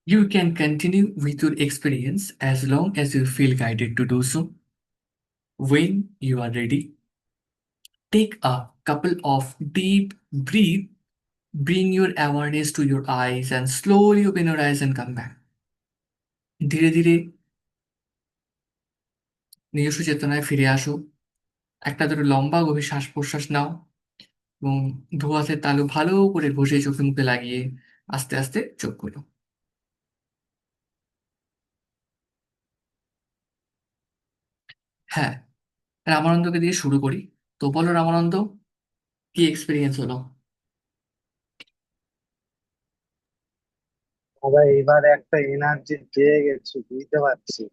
You can continue with your experience as long as you feel guided to do so. When you are ready, take a couple of deep breath. Bring your awareness to your eyes and slowly open your eyes and come back. ধীরে ধীরে নিজস্ব চেতনায় ফিরে আসো। একটা দুটো লম্বা গভীর শ্বাস প্রশ্বাস নাও এবং ধোঁয়াশে তালু ভালো করে ঘষে চোখে মুখে লাগিয়ে আস্তে আস্তে চোখ খুলো। হ্যাঁ, রামানন্দকে দিয়ে শুরু করি। তো বলো রামানন্দ, কি এক্সপিরিয়েন্স হলো? দাদা এবারে একটা এনার্জি পেয়ে গেছি, বুঝতে পারছি।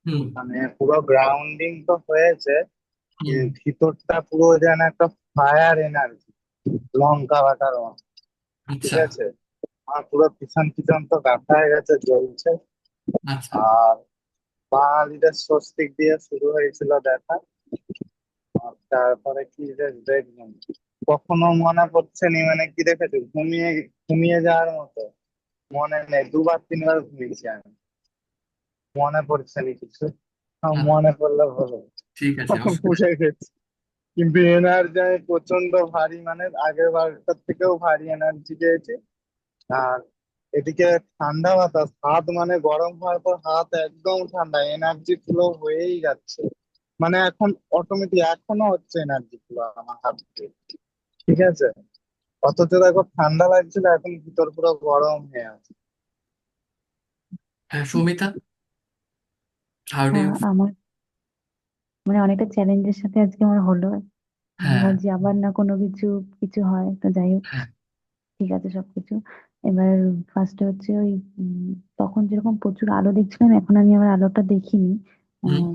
হুম। মানে পুরো গ্রাউন্ডিং তো হয়েছে, হুম। ভিতরটা পুরো যেন একটা ফায়ার এনার্জি, লঙ্কা বাটার মতো। ঠিক আচ্ছা। আছে, আমার পুরো পিছন পিছন তো গাথা হয়ে গেছে, জ্বলছে। আচ্ছা। আর বাঙালিদের স্বস্তিক দিয়ে শুরু হয়েছিল দেখা। আর তারপরে কি যে দেখবেন, কখনো মনে পড়ছে নি, মানে কি দেখেছি, ঘুমিয়ে ঘুমিয়ে যাওয়ার মতো মনে নেই, দুবার তিনবার ঘুমিয়েছি আমি। মনে পড়ছে না কিছু, আচ্ছা, মনে পড়লে বলো। ঠিক আছে, অসুবিধা ভুলে গেছি, কিন্তু এনার্জি আমি প্রচন্ড ভারী, মানে আগের বারটার থেকেও ভারী এনার্জি পেয়েছি। আর এদিকে ঠান্ডা বাতাস, হাত মানে গরম হওয়ার পর হাত একদম ঠান্ডা, এনার্জি ফ্লো হয়েই যাচ্ছে। মানে এখন অটোমেটিক এখনো হচ্ছে এনার্জি ফ্লো আমার হাত দিয়ে। ঠিক আছে, অথচ দেখো ঠান্ডা লাগছিল, এখন ভিতর পুরো গরম হয়ে আছে। হ্যাঁ, সৌমিতা, হাউ ডু ইউ? আমার মানে অনেকটা চ্যালেঞ্জের সাথে আজকে আমার হলো। আমি হ্যাঁ। ভাবছি আবার না কোনো কিছু কিছু হয়, তো যাই হোক, হ্যাঁ। ঠিক আছে সবকিছু। এবার ফার্স্টে হচ্ছে ওই তখন যেরকম প্রচুর আলো দেখছিলাম, এখন আমি আমার আলোটা দেখিনি। হুম।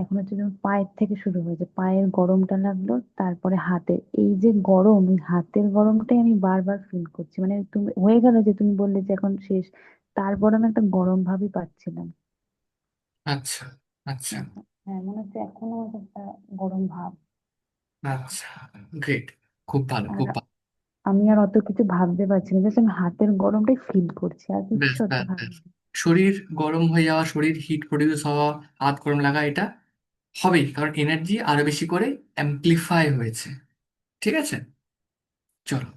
এখন হচ্ছে যেমন পায়ের থেকে শুরু হয়েছে, পায়ের গরমটা লাগলো, তারপরে হাতের এই যে গরম, এই হাতের গরমটাই আমি বারবার ফিল করছি। মানে তুমি হয়ে গেল যে তুমি বললে যে এখন শেষ, তারপর আমি একটা গরম ভাবই পাচ্ছিলাম। আচ্ছা। আচ্ছা। হ্যাঁ, মনে হচ্ছে এখনো একটা গরম ভাব। আচ্ছা, গ্রেট। খুব ভালো, আর খুব ভালো। আমি আর অত কিছু ভাবতে পারছি না, জাস্ট আমি হাতের গরমটাই ফিল করছি, আর ব্যাস, কিচ্ছু অত ব্যাস, ব্যাস। ভাবিনি। শরীর গরম হয়ে যাওয়া, শরীর হিট প্রডিউস হওয়া, হাত গরম লাগা, এটা হবেই, কারণ এনার্জি আরো বেশি করে অ্যাম্প্লিফাই হয়েছে। ঠিক আছে, চলো।